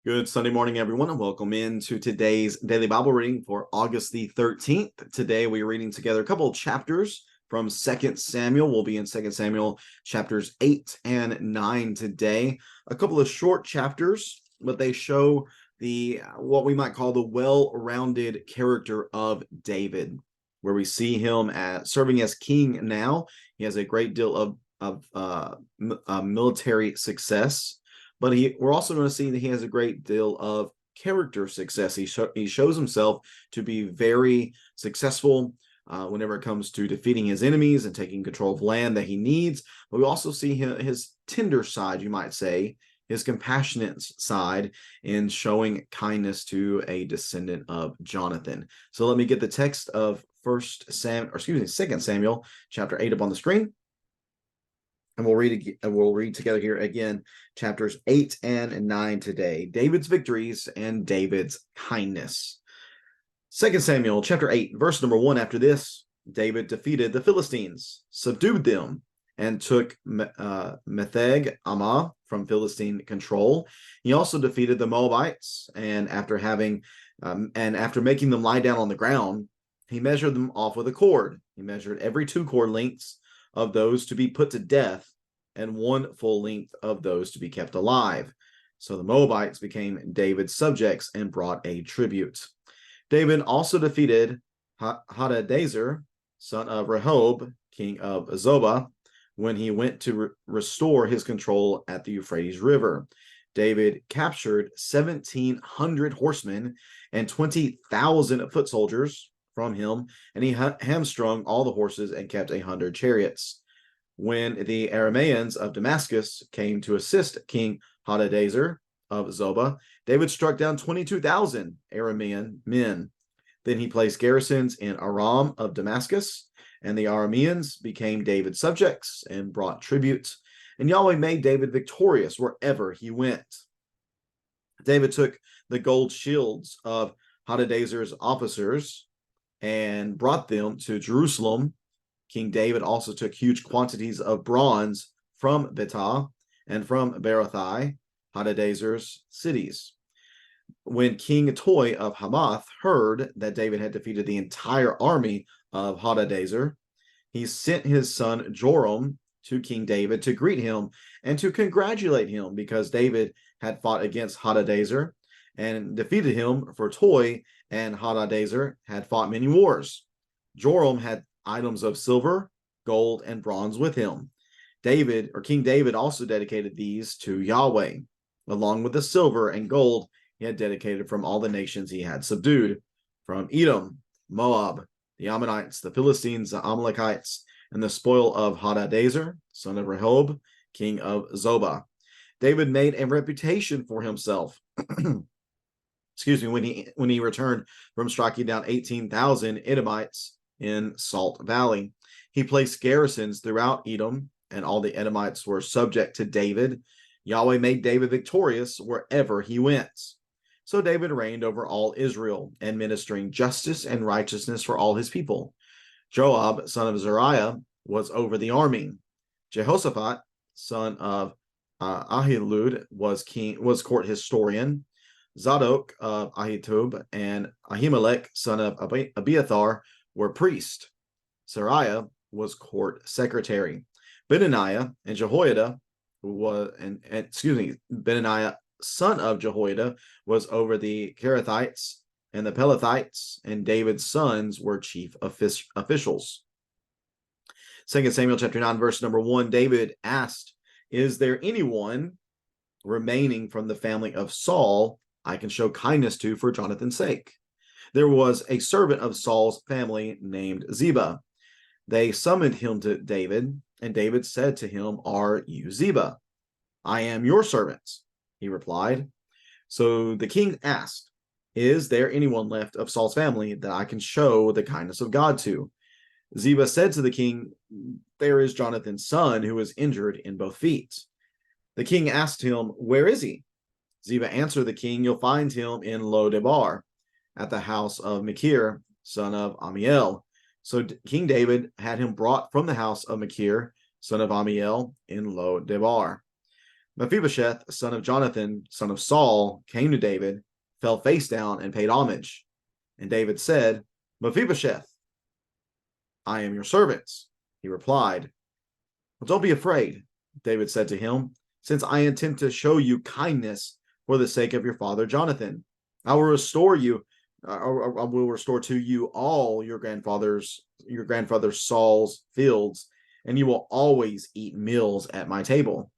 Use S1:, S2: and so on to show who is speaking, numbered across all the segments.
S1: Good Sunday morning, everyone, and welcome into today's daily Bible reading for August the 13th. Today, we're reading together a couple of chapters from 2 Samuel. We'll be in 2 Samuel chapters 8 and 9 today. A couple of short chapters, but they show what we might call the well-rounded character of David, where we see him as serving as king now. He has a great deal of military success. But we're also going to see that he has a great deal of character success. He shows himself to be very successful whenever it comes to defeating his enemies and taking control of land that he needs. But we also see his tender side, you might say, his compassionate side in showing kindness to a descendant of Jonathan. So let me get the text of 2 Samuel chapter 8 up on the screen. And we'll read together here again, chapters 8 and 9 today. David's victories and David's kindness. 2 Samuel chapter 8, verse number 1. After this, David defeated the Philistines, subdued them, and took Metheg Ammah from Philistine control. He also defeated the Moabites, and after making them lie down on the ground, he measured them off with a cord. He measured every 2 cord lengths of those to be put to death, and 1 full length of those to be kept alive. So the Moabites became David's subjects and brought a tribute. David also defeated Hadadezer, son of Rehob, king of Zobah, when he went to restore his control at the Euphrates River. David captured 1,700 horsemen and 20,000 foot soldiers from him, and he hamstrung all the horses and kept 100 chariots. When the Arameans of Damascus came to assist King Hadadezer of Zobah, David struck down 22,000 Aramean men. Then he placed garrisons in Aram of Damascus, and the Arameans became David's subjects and brought tribute. And Yahweh made David victorious wherever he went. David took the gold shields of Hadadezer's officers and brought them to Jerusalem. King David also took huge quantities of bronze from Betah and from Berothai, Hadadezer's cities. When King Toi of Hamath heard that David had defeated the entire army of Hadadezer, he sent his son Joram to King David to greet him and to congratulate him because David had fought against Hadadezer and defeated him, for Toi and Hadadezer had fought many wars. Joram had items of silver, gold, and bronze with him. King David also dedicated these to Yahweh, along with the silver and gold he had dedicated from all the nations he had subdued, from Edom, Moab, the Ammonites, the Philistines, the Amalekites, and the spoil of Hadadezer, son of Rehob, king of Zobah. David made a reputation for himself when he returned from striking down 18,000 Edomites in Salt Valley. He placed garrisons throughout Edom, and all the Edomites were subject to David. Yahweh made David victorious wherever he went. So David reigned over all Israel, administering justice and righteousness for all his people. Joab, son of Zeruiah, was over the army. Jehoshaphat, son of Ahilud, was court historian. Zadok of Ahitub and Ahimelech, son of Abiathar, were priests. Seraiah was court secretary. Benaniah and Jehoiada Benaniah, son of Jehoiada, was over the Kerethites and the Pelethites, and David's sons were chief officials. 2 Samuel chapter 9, verse number 1, David asked, "Is there anyone remaining from the family of Saul I can show kindness to for Jonathan's sake?" There was a servant of Saul's family named Ziba. They summoned him to David, and David said to him, "Are you Ziba?" "I am your servant," he replied. So the king asked, "Is there anyone left of Saul's family that I can show the kindness of God to?" Ziba said to the king, "There is Jonathan's son who is injured in both feet." The king asked him, "Where is he?" Ziba answered the king, "You'll find him in Lo Debar, at the house of Machir, son of Amiel." So King David had him brought from the house of Machir, son of Amiel, in Lo Debar. Mephibosheth, son of Jonathan, son of Saul, came to David, fell face down, and paid homage. And David said, Mephibosheth, I am your servant. He replied, well, don't be afraid, David said to him, since I intend to show you kindness for the sake of your father Jonathan. I will restore you, I will restore to you all your grandfather Saul's fields, and you will always eat meals at my table.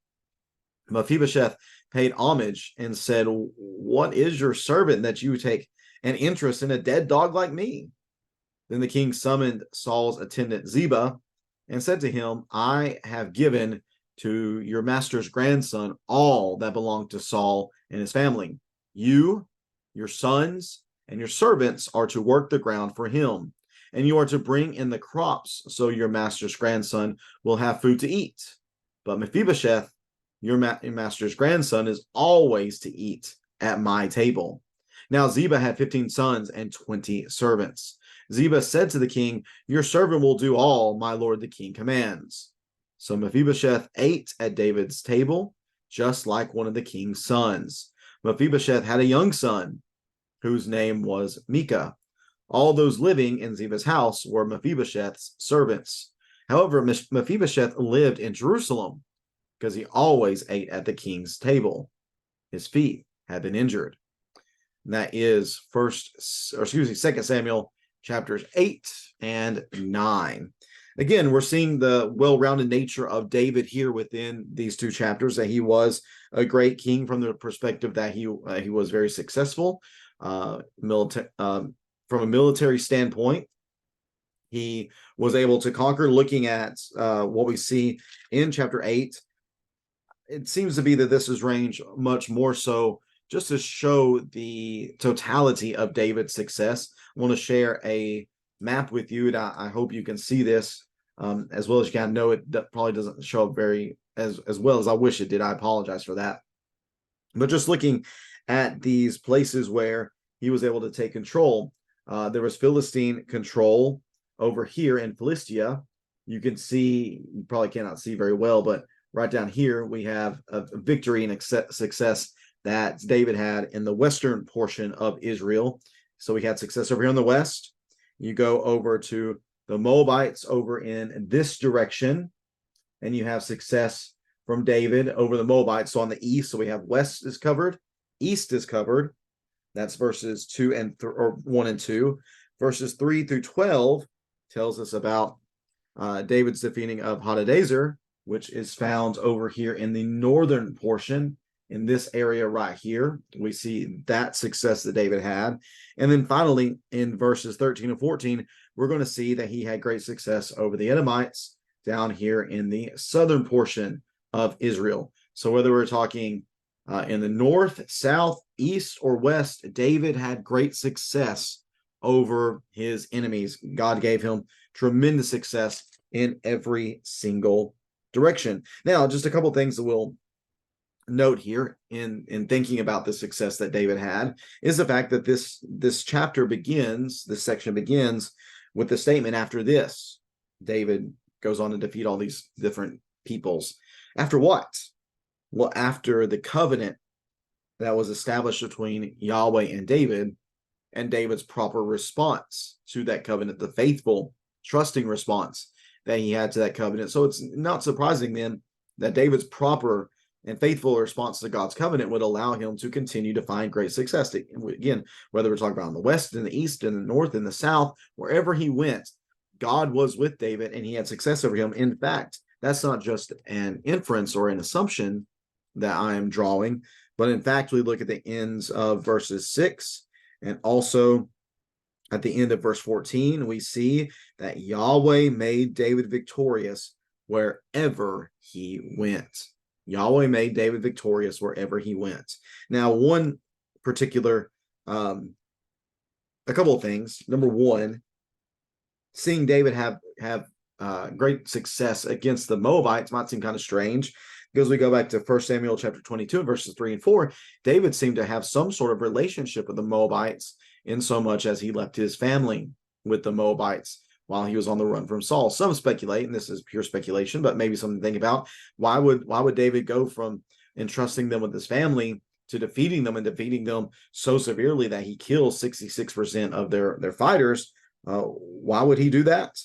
S1: Mephibosheth paid homage and said, what is your servant that you take an interest in a dead dog like me? Then the king summoned Saul's attendant Ziba and said to him, I have given to your master's grandson all that belonged to Saul and his family. You, your sons, and your servants are to work the ground for him, and you are to bring in the crops so your master's grandson will have food to eat. But Mephibosheth, your master's grandson, is always to eat at my table. Now Ziba had 15 sons and 20 servants. Ziba said to the king, your servant will do all my lord the king commands. So Mephibosheth ate at David's table, just like one of the king's sons. Mephibosheth had a young son, whose name was Micah. All those living in Ziba's house were Mephibosheth's servants. However, Mephibosheth lived in Jerusalem because he always ate at the king's table. His feet had been injured. And that is 2 Samuel chapters 8 and 9. Again, we're seeing the well-rounded nature of David here within these two chapters, that he was a great king from the perspective that he was very successful from a military standpoint. He was able to conquer. Looking at what we see in chapter 8, it seems to be that this is ranged much more so just to show the totality of David's success. I want to share a map with you, and I hope you can see this as well as you can. Know it probably doesn't show up very as well as I wish it did. I apologize for that. But just looking at these places where he was able to take control, there was Philistine control over here in Philistia. You can see, you probably cannot see very well, but right down here we have a victory and success that David had in the western portion of Israel. So we had success over here in the west. You go over to the Moabites over in this direction, and you have success from David over the Moabites. So on the east, so we have west is covered, east is covered. That's verses 1 and 2. Verses 3 through 12 tells us about David's defeating of Hadadezer, which is found over here in the northern portion. In this area right here, we see that success that David had. And then finally, in verses 13 and 14, we're going to see that he had great success over the Edomites down here in the southern portion of Israel. So whether we're talking in the north, south, east, or west, David had great success over his enemies. God gave him tremendous success in every single direction. Now, just a couple things that we'll note here in thinking about the success that David had is the fact that this section begins with the statement, after this, David goes on to defeat all these different peoples. After what? Well, after the covenant that was established between Yahweh and David's proper response to that covenant, the faithful, trusting response that he had to that covenant. So it's not surprising then that David's proper and faithful response to God's covenant would allow him to continue to find great success. Again, whether we're talking about in the west, in the east, in the north, in the south, wherever he went, God was with David and he had success over him. In fact, that's not just an inference or an assumption that I am drawing, but in fact, we look at the ends of verses 6 and also at the end of verse 14, we see that Yahweh made David victorious wherever he went. Yahweh made David victorious wherever he went. Now, one particular, a couple of things. Number one, seeing David have great success against the Moabites might seem kind of strange, because we go back to 1 Samuel chapter 22, verses 3 and 4. David seemed to have some sort of relationship with the Moabites, in so much as he left his family with the Moabites while he was on the run from Saul. Some speculate, and this is pure speculation, but maybe something to think about. Why would David go from entrusting them with his family, to defeating them so severely that he kills 66% of their fighters. Why would he do that?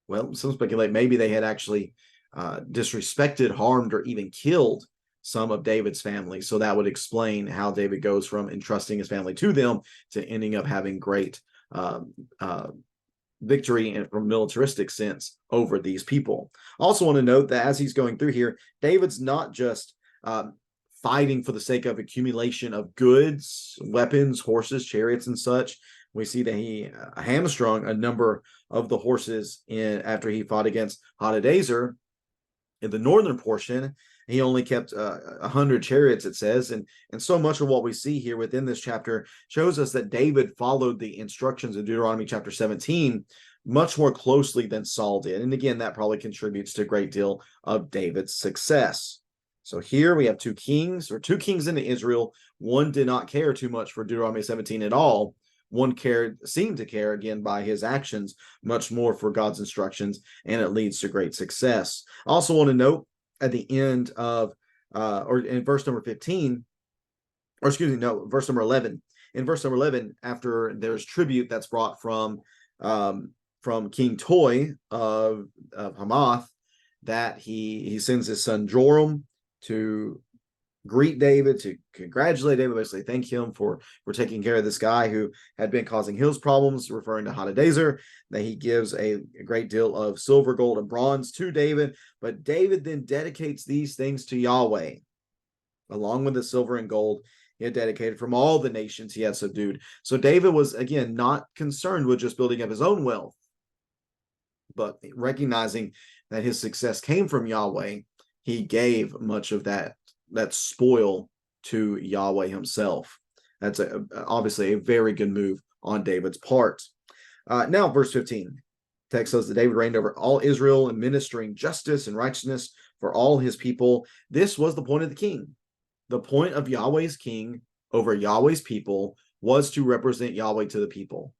S1: Well, some speculate maybe they had actually disrespected, harmed, or even killed some of David's family. So that would explain how David goes from entrusting his family to them to ending up having great victory in, from militaristic sense over these people. Also want to note that as he's going through here, David's not just fighting for the sake of accumulation of goods, weapons, horses, chariots, and such. We see that he hamstrung a number of the horses after he fought against Hadadezer in the northern portion. He only kept 100 chariots, it says, and so much of what we see here within this chapter shows us that David followed the instructions of Deuteronomy chapter 17 much more closely than Saul did. And again, that probably contributes to a great deal of David's success. So here we have two kings into Israel. One did not care too much for Deuteronomy 17 at all. One seemed to care, again, by his actions, much more for God's instructions, and it leads to great success. I also want to note at the end of, or in verse number 15, or excuse me, no, verse number 11. In verse number 11, after there's tribute that's brought from King Toi of Hamath, that he sends his son Joram to greet David, to congratulate David, basically thank him for taking care of this guy who had been causing his problems, referring to Hadadezer, that he gives a great deal of silver, gold, and bronze to David. But David then dedicates these things to Yahweh, along with the silver and gold he had dedicated from all the nations he had subdued. So David was, again, not concerned with just building up his own wealth, but recognizing that his success came from Yahweh, he gave much of that spoil to Yahweh himself. That's obviously a very good move on David's part. Now, verse 15, text says that David reigned over all Israel, administering justice and righteousness for all his people. This was the point of the king. The point of Yahweh's king over Yahweh's people was to represent Yahweh to the people.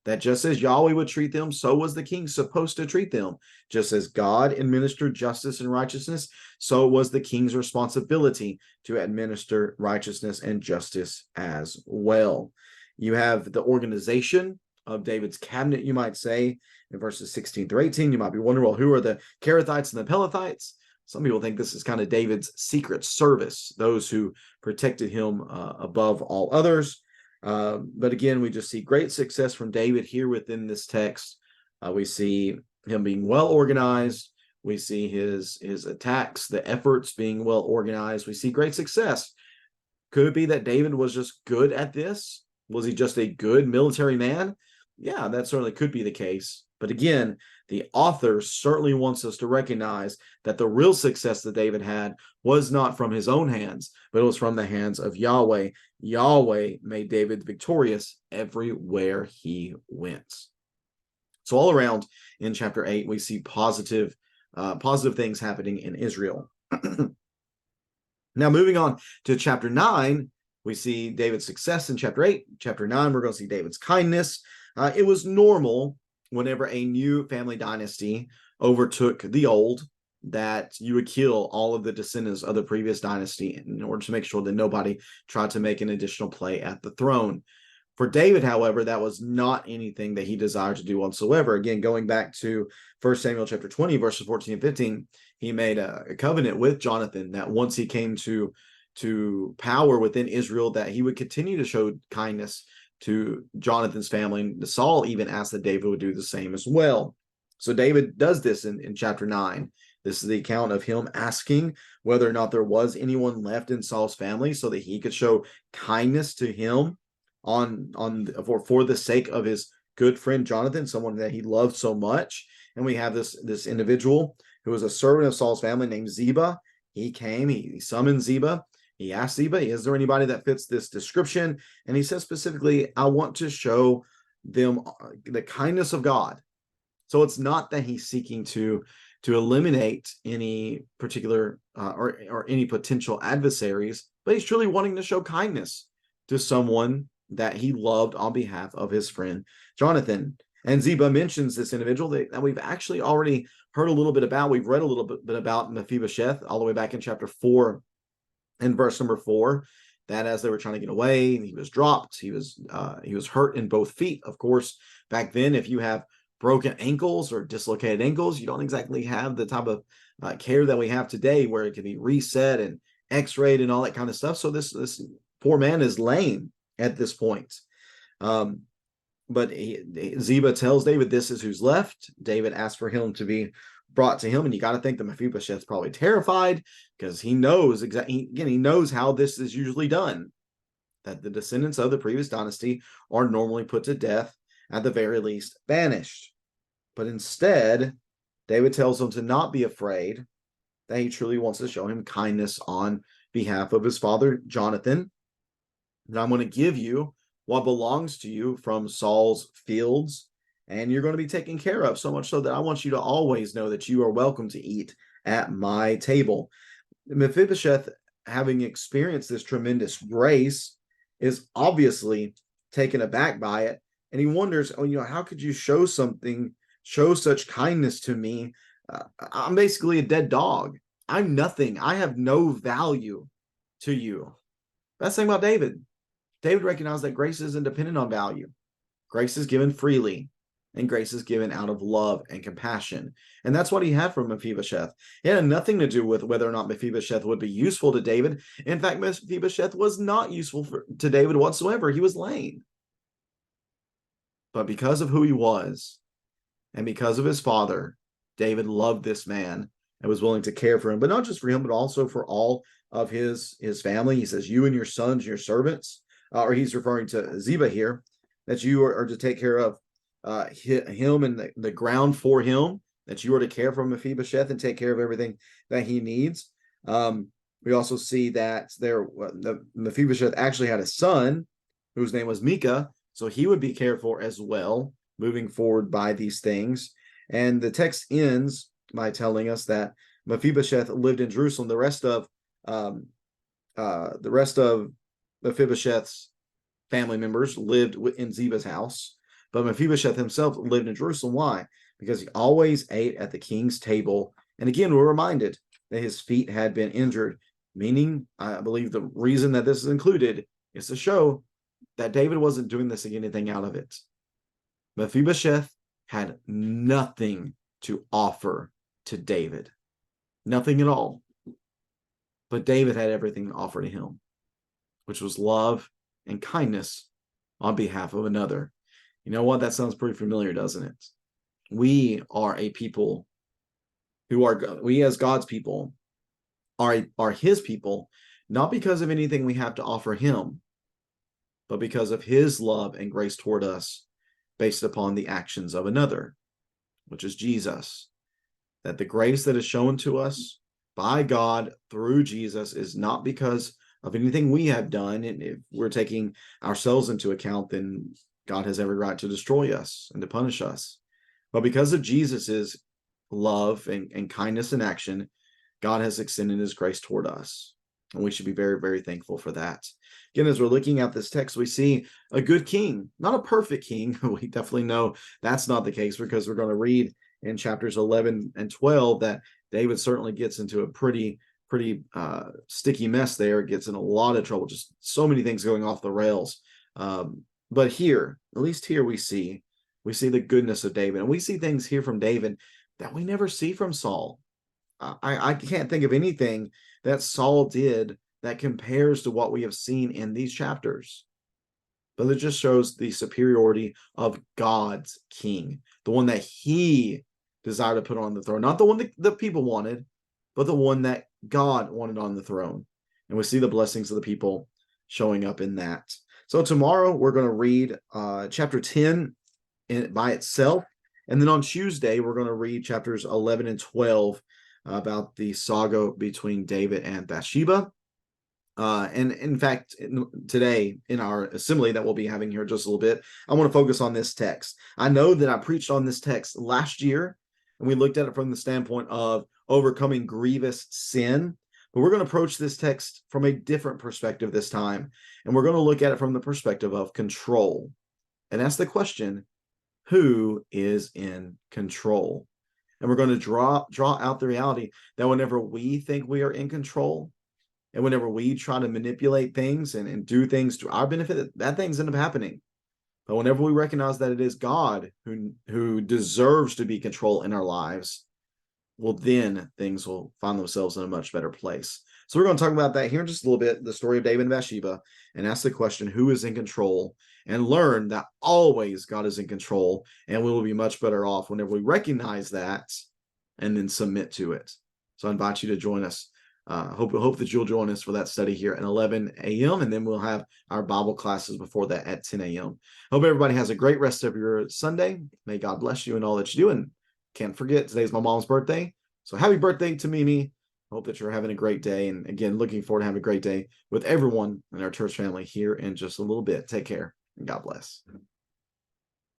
S1: That just as Yahweh would treat them, so was the king supposed to treat them. Just as God administered justice and righteousness, so was the king's responsibility to administer righteousness and justice as well. You have the organization of David's cabinet, you might say, in verses 16 through 18. You might be wondering, well, who are the Kerethites and the Pelethites? Some people think this is kind of David's secret service, those who protected him above all others. But again, we just see great success from David here within this text. We see him being well organized. We see his attacks, the efforts being well organized. We see great success. Could it be that David was just good at this? Was he just a good military man? Yeah, that certainly could be the case. But again, the author certainly wants us to recognize that the real success that David had was not from his own hands, but it was from the hands of Yahweh. Yahweh made David victorious everywhere he went. So all around in chapter 8, we see positive things happening in Israel. Now, moving on to chapter 9, we see David's success in chapter 8. Chapter 9, we're going to see David's kindness. It was normal whenever a new family dynasty overtook the old that you would kill all of the descendants of the previous dynasty in order to make sure that nobody tried to make an additional play at the throne. For David, however, that was not anything that he desired to do whatsoever. Again, going back to 1 Samuel chapter 20, verses 14 and 15, he made a covenant with Jonathan that once he came to power within Israel, that he would continue to show kindness to Jonathan's family. And Saul even asked that David would do the same as well. So David does this in chapter 9. This is the account of him asking whether or not there was anyone left in Saul's family so that he could show kindness to him for the sake of his good friend Jonathan, someone that he loved so much. And we have this individual who was a servant of Saul's family named Ziba. He came, he summoned Ziba. He asked Ziba, is there anybody that fits this description? And he says specifically, I want to show them the kindness of God. So it's not that he's seeking to eliminate any particular or any potential adversaries, but he's truly wanting to show kindness to someone that he loved on behalf of his friend Jonathan. And Ziba mentions this individual that we've actually already heard a little bit about. We've read a little bit about Mephibosheth all the way back in chapter 4 in verse number 4, that as they were trying to get away, he was dropped. He was hurt in both feet. Of course, back then, if you have broken ankles or dislocated ankles, you don't exactly have the type of care that we have today, where it can be reset and x-rayed and all that kind of stuff. So this poor man is lame at this point. But Ziba tells David, this is who's left. David asks for him to be brought to him, and you got to think that Mephibosheth's probably terrified, because he knows exactly, again, he knows how this is usually done, that the descendants of the previous dynasty are normally put to death, at the very least banished. But instead, David tells him to not be afraid, that he truly wants to show him kindness on behalf of his father Jonathan. And I'm going to give you what belongs to you from Saul's fields, and you're going to be taken care of, so much so that I want you to always know that you are welcome to eat at my table. Mephibosheth, having experienced this tremendous grace, is obviously taken aback by it, and he wonders, how could you show such kindness to me? I'm basically a dead dog. I'm nothing. I have no value to you. That's the thing about David. David recognized that grace isn't dependent on value. Grace is given freely, and grace is given out of love and compassion. And that's what he had from Mephibosheth. It had nothing to do with whether or not Mephibosheth would be useful to David. In fact, Mephibosheth was not useful to David whatsoever. He was lame. But because of who he was, and because of his father, David loved this man and was willing to care for him, but not just for him, but also for all of his family. He says, you and your sons and your servants, or he's referring to Ziba here, that you are to take care of him and the ground for him, that you are to care for Mephibosheth and take care of everything that he needs. We also see that Mephibosheth actually had a son whose name was Micah, so he would be cared for as well, moving forward by these things. And the text ends by telling us that Mephibosheth lived in Jerusalem. The rest of Mephibosheth's family members lived in Ziba's house, but Mephibosheth himself lived in Jerusalem. Why? Because he always ate at the king's table. And again, we're reminded that his feet had been injured, meaning, I believe the reason that this is included is to show that David wasn't doing this to get anything out of it. Mephibosheth had nothing to offer to David. Nothing at all. But David had everything to offer to him, which was love and kindness on behalf of another. You know what? That sounds pretty familiar, doesn't it? We are a people we as God's people are his people, not because of anything we have to offer him, but because of his love and grace toward us, based upon the actions of another, which is Jesus. That the grace that is shown to us by God through Jesus is not because of anything we have done. And if we're taking ourselves into account, then God has every right to destroy us and to punish us. But because of Jesus's love and kindness in action, God has extended his grace toward us. And we should be very, very thankful for that. Again, as we're looking at this text, we see a good king, not a perfect king. We definitely know that's not the case, because we're going to read in chapters 11 and 12 that David certainly gets into a pretty sticky mess there. It gets in a lot of trouble, just so many things going off the rails. But here, at least here, we see the goodness of David, and we see things here from David that we never see from Saul. I can't think of anything that Saul did that compares to what we have seen in these chapters. But it just shows the superiority of God's king, the one that he desired to put on the throne, not the one that the people wanted, but the one that God wanted on the throne. And we see the blessings of the people showing up in that. So tomorrow we're going to read chapter 10 by itself. And then on Tuesday, we're going to read chapters 11 and 12 about the saga between David and Bathsheba. And in fact, today in our assembly that we'll be having here in just a little bit, I want to focus on this text. I know that I preached on this text last year, and we looked at it from the standpoint of overcoming grievous sin. But we're going to approach this text from a different perspective this time. And we're going to look at it from the perspective of control. And ask the question, who is in control? And we're going to draw out the reality that whenever we think we are in control, And whenever we try to manipulate things and do things to our benefit, that things end up happening. But whenever we recognize that it is God who deserves to be control in our lives, well, then things will find themselves in a much better place. So we're going to talk about that here in just a little bit, the story of David and Bathsheba, and ask the question, who is in control? And learn that always God is in control, and we will be much better off whenever we recognize that and then submit to it. So I invite you to join us. Hope that you'll join us for that study here at 11 a.m. And then we'll have our Bible classes before that at 10 a.m. Hope everybody has a great rest of your Sunday. May God bless you in all that you do. And can't forget, today's my mom's birthday. So happy birthday to Mimi. Hope that you're having a great day. And again, looking forward to having a great day with everyone in our church family here in just a little bit. Take care and God bless.